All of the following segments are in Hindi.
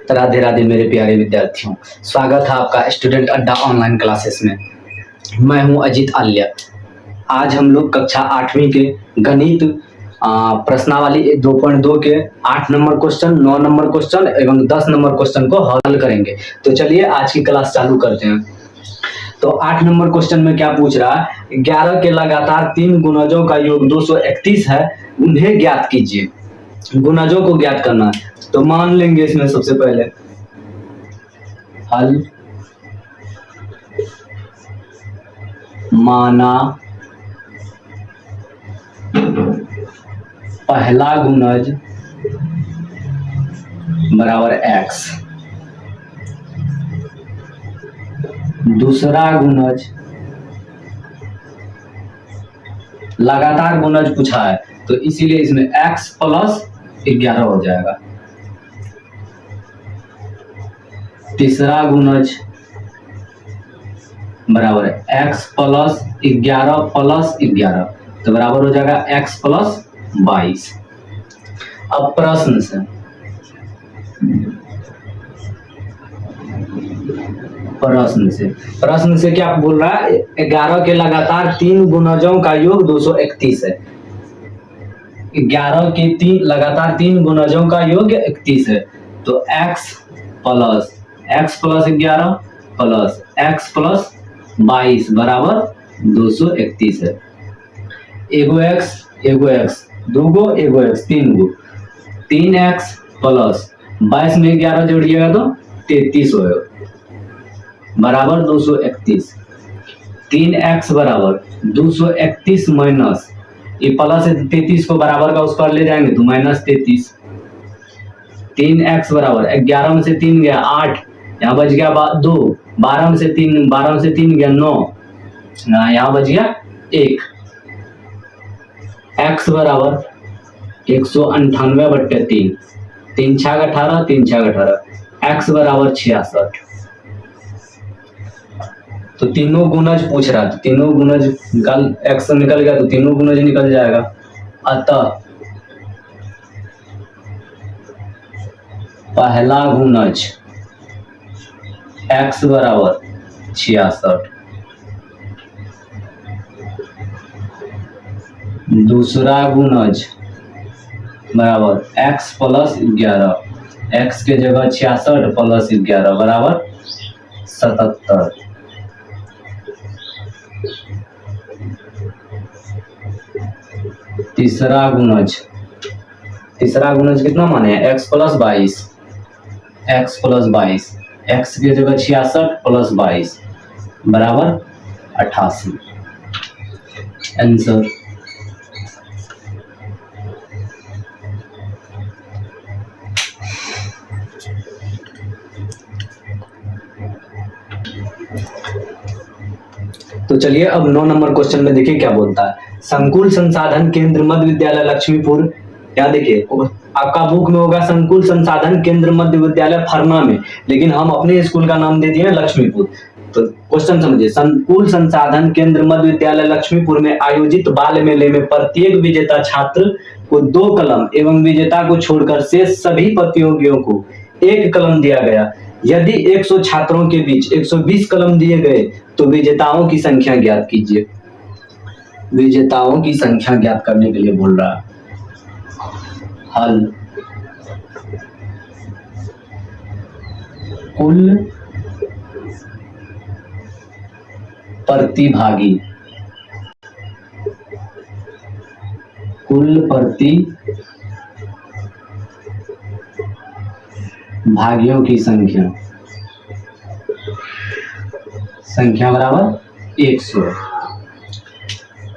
तो राधे राधे मेरे प्यारे विद्यार्थियों, स्वागत है आपका स्टूडेंट अड्डा ऑनलाइन क्लासेस में। मैं हूं अजीत आल्य। आज हम लोग कक्षा 8वीं के गणित प्रश्नावली 2.2 के 8 नंबर क्वेश्चन, 9 नंबर क्वेश्चन एवं 10 नंबर क्वेश्चन को हल करेंगे। तो चलिए आज की क्लास चालू करते हैं। तो 8 नंबर क्वेश्चन में क्या पूछ रहा है, 11 के लगातार 3 गुणजों का योग 231 है, उन्हें ज्ञात कीजिए। गुणजों को ज्ञात करना है, तो मान लेंगे इसमें सबसे पहले हल माना पहला गुणज बराबर x, दूसरा गुणज लगातार गुणज पूछा है तो इसीलिए इसमें x प्लस 11 हो जाएगा। तीसरा गुणज बराबर x प्लस 11 तो बराबर हो जाएगा x प्लस 22। अब प्रश्न से क्या बोल रहा है, 11 के लगातार 3 गुणजों का योग 231 है। 11 के लगातार 3 गुणजों का योग 31 है, तो x plus 11 plus x plus 22 बराबर 231 है। एगो x दूगो एगो x तीन गो, 3x प्लस 22 में 11 जोड़िएगा तो 33 होगा बराबर 231। 3x बराबर 231 माइनस ये प्लस 33 को बराबर का उस पर ले जाएंगे तो माइनस 33। 3x बराबर 11 में से 3 गया 8, यहाँ बच गया 2, 12 में से 3 गया 9, यहाँ बच गया 1। x बराबर 198/3, 3 6 18, 3 6 18, x बराबर 66। तो तीनों गुणज पूछ रहा है, तो तीनों गुणज x निकल गया तो तीनों गुणज निकल जाएगा। अतः पहला गुणज x बराबर 66, दूसरा गुणज बराबर x प्लस 11, x के जगह 66 प्लस 11 बराबर 77। तीसरा गुणज कितना माने x प्लस 22, x के जगह 66 प्लस 22 बराबर 88। आंसर तो चलिए अब 9 नंबर क्वेश्चन में देखिए क्या बोलता है। संकुल संसाधन केंद्र मध्य विद्यालय लक्ष्मीपुर, क्या देखिए आपका बुक में होगा संकुल संसाधन केंद्र मध्य विद्यालय फरमा में, लेकिन हम अपने स्कूल का नाम दे दिए लक्ष्मीपुर। तो क्वेश्चन समझिए, संकुल संसाधन केंद्र मध्य विद्यालय लक्ष्मीपुर में आयोजित बाल मेले में प्रत्येक विजेता छात्र को 2 कलम एवं विजेता को छोड़कर शेष सभी प्रतियोगियों को 1 कलम दिया गया। यदि 100 छात्रों के बीच 120 कलम दिए गए तो विजेताओं की संख्या ज्ञात कीजिए। विजेताओं की संख्या ज्ञात करने के लिए बोल रहा है। हल कुल प्रतिभागी, भागियों की संख्या बराबर 100।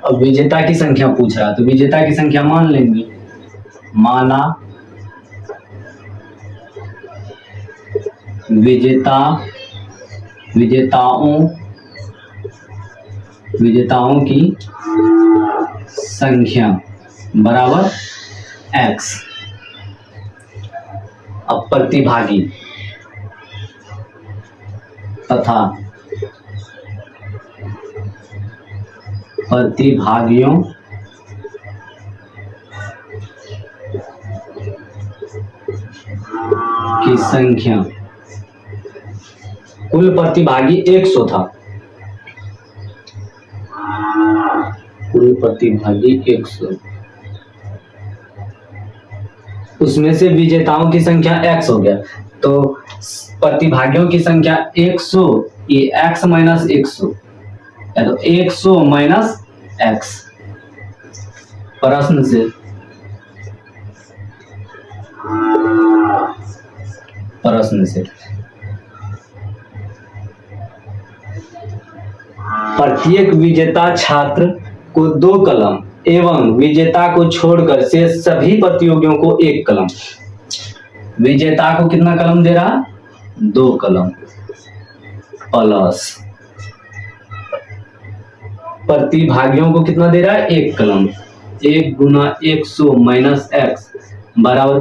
अब विजेता की संख्या पूछ रहा है तो विजेता की संख्या मान लेंगे। माना विजेताओं की संख्या बराबर x। अब प्रतिभागी तथा प्रतिभागियों की संख्या, कुल प्रतिभागी 100 था, कुल प्रतिभागी 100, उसमें से विजेताओं की संख्या x हो गया, तो प्रतिभागियों की संख्या 100, ये x माइनस 100 या तो 100 माइनस x। प्रश्न से प्रत्येक विजेता छात्र को 2 कलम एवं विजेता को छोड़कर शेष सभी प्रतियोगियों को 1 कलम। विजेता को कितना कलम दे रहा? 2 कलम प्लस प्रतिभागियों को कितना दे रहा है? 1 कलम। 1 गुना 100 माइनस x बराबर,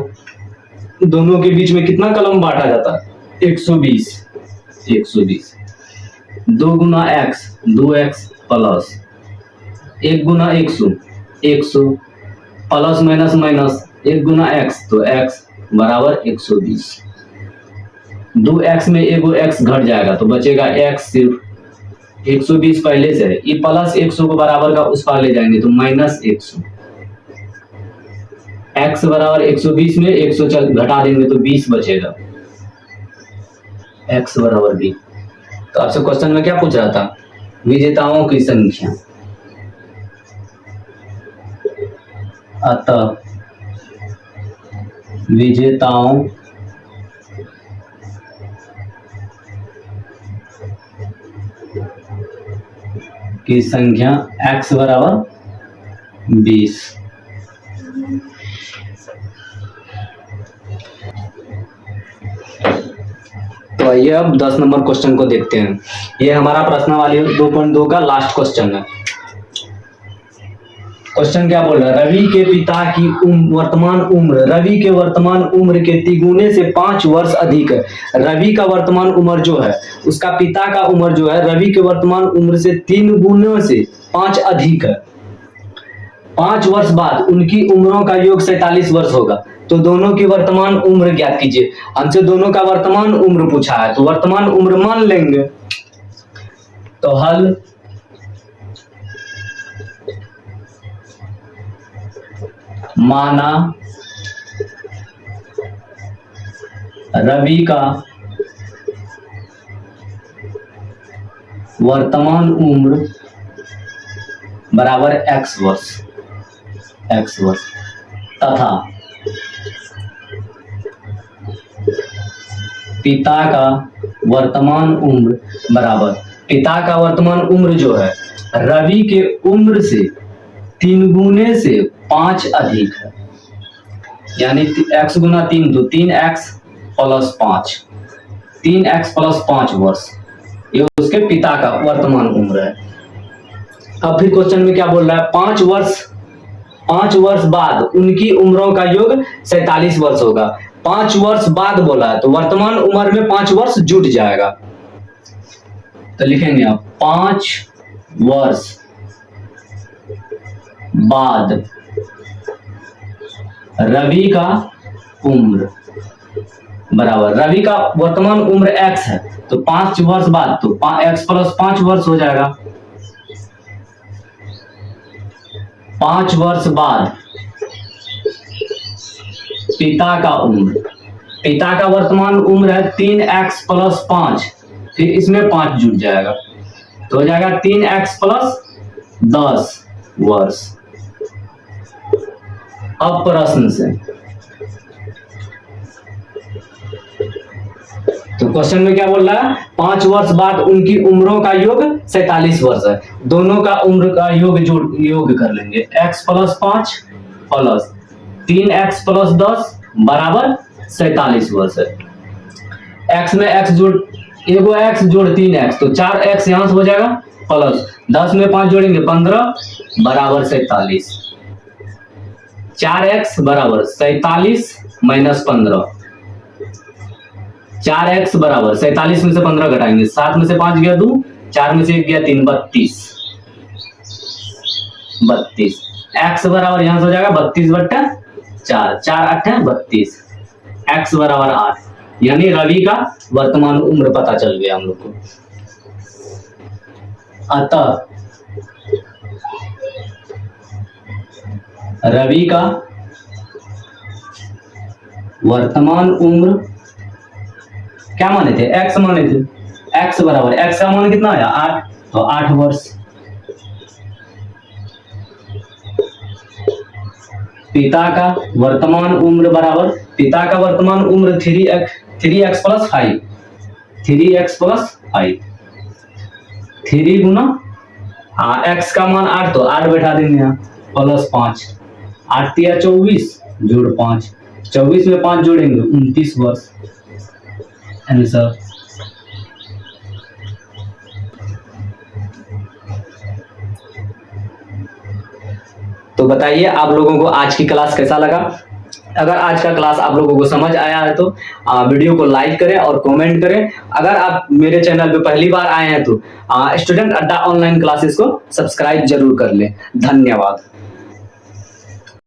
दोनों के बीच में कितना कलम बांटा जाता है? 120। 2 गुना x 2x प्लस 1 गुना 100 प्लस माइनस माइनस 1 गुना x तो x बराबर 120। 2x में एगो x घट जाएगा तो बचेगा x सिर्फ 120 पहले से है, ये प्लस 100 को बराबर का उस पार ले जाएंगे तो माइनस 100। x बराबर 120 में 100 घटा देंगे तो 20 बचेगा, x बराबर 20। तो आपसे क्वेश्चन में क्या पूछ रहा था? विजेताओं की संख्या, अतः विजेताओं की संख्या x बराबर 20। तो आइए अब 10 नंबर क्वेश्चन को देखते हैं। ये हमारा प्रश्नावली 2.2 का लास्ट क्वेश्चन है। क्वेश्चन क्या बोल रहा है? रवि के पिता की वर्तमान उम्र रवि के वर्तमान उम्र के तिगुने से 5 वर्ष अधिक है। रवि का वर्तमान उम्र जो है, उसका पिता का उम्र जो है रवि के वर्तमान उम्र से 3 गुना से 5 अधिक है। 5 वर्ष बाद उनकी उम्रों का योग 47 वर्ष होगा। तो दोनों की वर्तमान उम्र ज्ञात कीजिए। हमसे दोनों का वर्तमान उम्र पूछा है तो वर्तमान उम्र मान लेंगे। तो हल, माना रवि का वर्तमान उम्र बराबर x वर्ष तथा पिता का वर्तमान उम्र बराबर, पिता का वर्तमान उम्र जो है रवि के उम्र से 3 गुने से 5 अधिक है, यानी x गुना 3 तो 3x प्लस 5, 3x प्लस 5 वर्ष, ये उसके पिता का वर्तमान उम्र है। अब फिर क्वेश्चन में क्या बोल रहा है? 5 वर्ष बाद उनकी उम्रों का योग 47 वर्ष होगा। 5 वर्ष बाद बोला है तो वर्तमान उम्र में 5 वर्ष जुट जाएगा। तो लिखेंगे आप 5 वर्ष बाद रवि का उम्र बराबर, रवि का वर्तमान उम्र x है तो 5 वर्ष बाद तो x प्लस 5 वर्ष हो जाएगा। 5 वर्ष बाद पिता का उम्र, पिता का वर्तमान उम्र है 3x प्लस 5, फिर इसमें 5 जुट जाएगा तो हो जाएगा 3x प्लस 10 वर्ष। अब प्रश्न से, तो क्वेश्चन में क्या बोल रहा है? 5 वर्ष बाद उनकी उम्रों का योग 47 वर्ष है। दोनों का उम्र का योग कर लेंगे। x plus 5 plus 3x plus 10 बराबर 47 वर्ष है। x में x जोड़, एगो x जोड़ 3x तो 4x यहां से हो जाएगा प्लस 10 में 5 जोड़ेंगे 15 बराबर 47। 4x बराबर 47 माइनस 15, 4x बराबर 47 में से 15 घटाएंगे, 7 में से 5 गया 2, 4 में से 1 गया 3, 32। x बराबर यहां से हो जाएगा 32/4, 4 8 32, x बराबर 8, यानी रवि का वर्तमान उम्र पता चल गया हम लोग को। अतः रवि का वर्तमान उम्र क्या माने थे, x माने थे, x बराबर x का मान कितना आया 8, तो 8 वर्ष। पिता का वर्तमान उम्र बराबर, पिता का वर्तमान उम्र 3x प्लस 5, 3x प्लस 5, 3 गुना x का मान 8, तो 8 बैठा देंगे यहाँ, प्लस 5, 8 या 24 जोड़ 5, 24 में 5 जोड़ेंगे 29 वर्ष। आंसर। तो बताइए आप लोगों को आज की क्लास कैसा लगा। अगर आज का क्लास आप लोगों को समझ आया है तो वीडियो को लाइक करें और कमेंट करें। अगर आप मेरे चैनल पे पहली बार आए हैं तो स्टूडेंट अड्डा ऑनलाइन क्लासेस को सब्सक्राइब जरूर कर लें। धन्यवाद।